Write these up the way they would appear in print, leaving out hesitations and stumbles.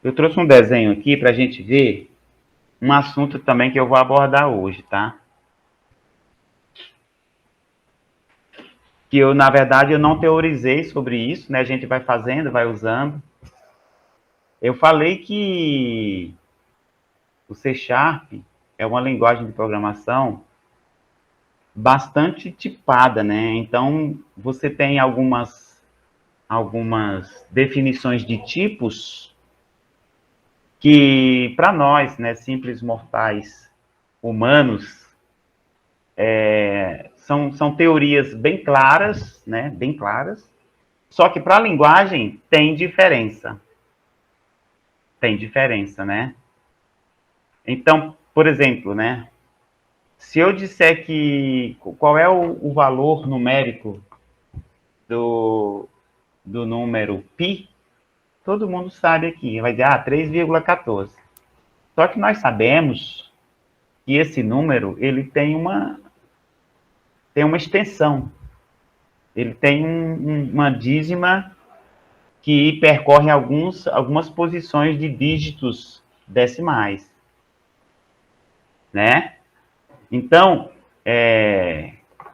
Eu trouxe um desenho aqui para a gente ver um assunto também que eu vou abordar hoje, tá? Que eu, na verdade, eu não teorizei sobre isso, né? A gente vai fazendo, vai usando. Eu falei que o C Sharp é uma linguagem de programação bastante tipada, né? Então, você tem algumas definições de tipos que, para nós, né, simples mortais humanos, são teorias bem claras, né? Bem claras. Só que para a linguagem tem diferença. Tem diferença, né? Então, por exemplo, né? Se eu disser que qual é o valor numérico do número π, todo mundo sabe aqui, vai dizer 3,14. Só que nós sabemos que esse número ele tem uma extensão, ele tem uma dízima que percorre algumas posições de dígitos decimais, né? Então,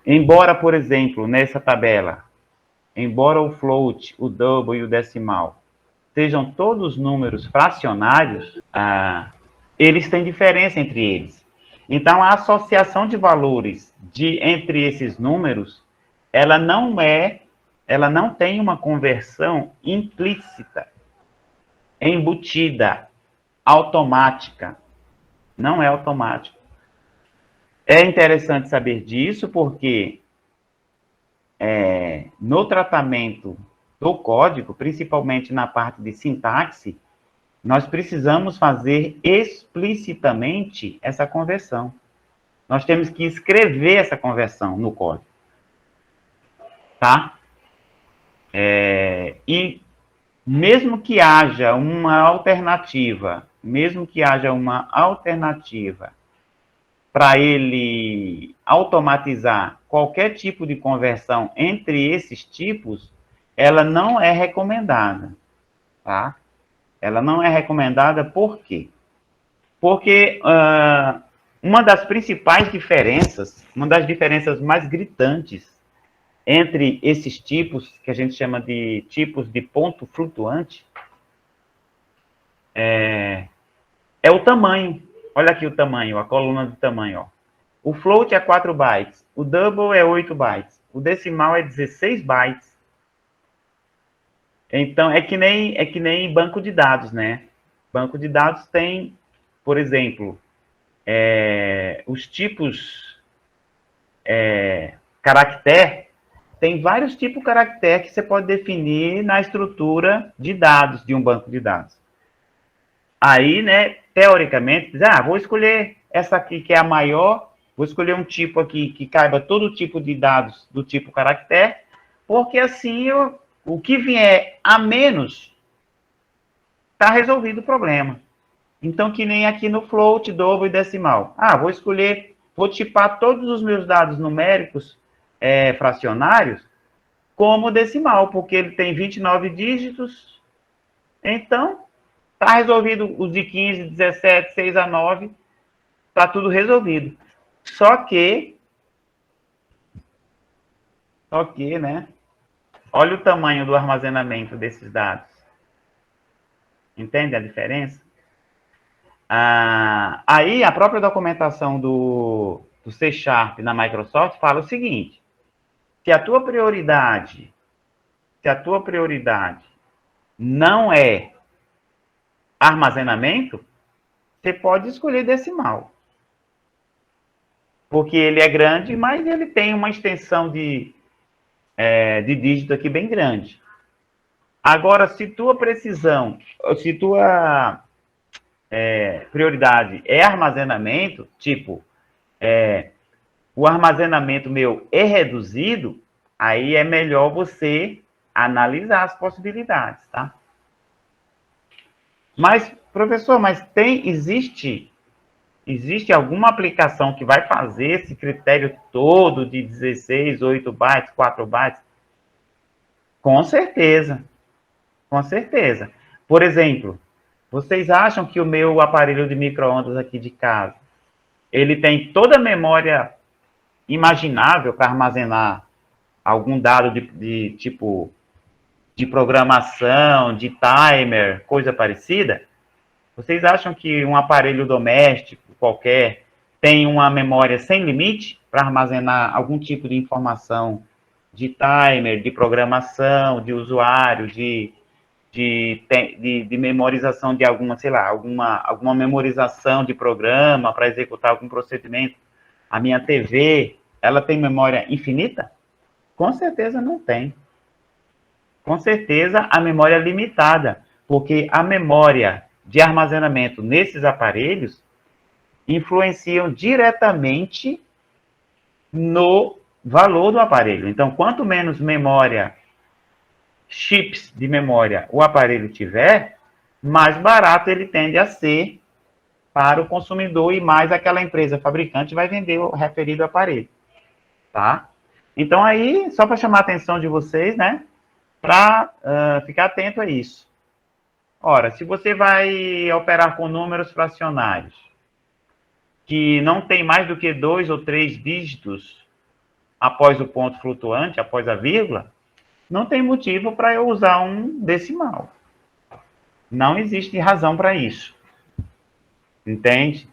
embora, por exemplo, nessa tabela, embora o float, o double e o decimal sejam todos números fracionários, eles têm diferença entre eles. Então, a associação de valores entre esses números, ela não tem uma conversão implícita, embutida, automática. Não é automático. É interessante saber disso porque no tratamento do código, principalmente na parte de sintaxe, nós precisamos fazer explicitamente essa conversão. Nós temos que escrever essa conversão no código. Tá? E mesmo que haja uma alternativa para ele automatizar qualquer tipo de conversão entre esses tipos, ela não é recomendada, tá? Ela não é recomendada por quê? Porque uma das principais diferenças, uma das diferenças mais gritantes entre esses tipos, que a gente chama de tipos de ponto flutuante, é o tamanho. Olha aqui o tamanho, a coluna de tamanho, ó. O float é 4 bytes, o double é 8 bytes, o decimal é 16 bytes. Então, é que nem banco de dados, né? Banco de dados tem, por exemplo, os tipos caractere, tem vários tipos de caractere que você pode definir na estrutura de dados de um banco de dados. Aí, né, teoricamente, vou escolher essa aqui que é a maior, vou escolher um tipo aqui que caiba todo tipo de dados do tipo caractere, porque assim o que vier a menos está resolvido o problema. Então, que nem aqui no float, double e decimal. Vou tipar todos os meus dados numéricos fracionários como decimal, porque ele tem 29 dígitos. Então, está resolvido os de 15, 17, 6 a 9. Está tudo resolvido. Só que, né? Olha o tamanho do armazenamento desses dados. Entende a diferença? Aí, a própria documentação do C Sharp na Microsoft fala o seguinte: se a tua prioridade não é armazenamento, você pode escolher decimal. Porque ele é grande, mas ele tem uma extensão de dígito aqui bem grande. Agora, se tua prioridade é armazenamento, tipo, o armazenamento meu é reduzido, aí é melhor você analisar as possibilidades, tá? Mas, professor, existe alguma aplicação que vai fazer esse critério todo de 16, 8 bytes, 4 bytes? Com certeza. Com certeza. Por exemplo, Vocês acham que o meu aparelho de micro-ondas aqui de casa, ele tem toda a memória imaginável para armazenar algum dado de tipo de programação, de timer, coisa parecida? Vocês acham que um aparelho doméstico qualquer tem uma memória sem limite para armazenar algum tipo de informação de timer, de programação, de usuário, de memorização de alguma, sei lá, alguma memorização de programa para executar algum procedimento? A minha TV, ela tem memória infinita? Com certeza não tem. Com certeza a memória é limitada, porque a memória de armazenamento nesses aparelhos influenciam diretamente no valor do aparelho. Então, quanto menos memória, chips de memória o aparelho tiver, mais barato ele tende a ser para o consumidor e mais aquela empresa fabricante vai vender o referido aparelho, tá? Então, aí, só para chamar a atenção de vocês, né, para ficar atento a isso. Ora, se você vai operar com números fracionários, que não tem mais do que 2 ou 3 dígitos após o ponto flutuante, após a vírgula, não tem motivo para eu usar um decimal. Não existe razão para isso. Entende?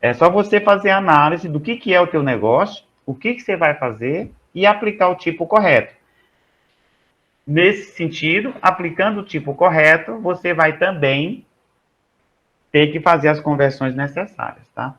É só você fazer a análise do que é o teu negócio, o que você vai fazer e aplicar o tipo correto. Nesse sentido, aplicando o tipo correto, você vai também ter que fazer as conversões necessárias, tá?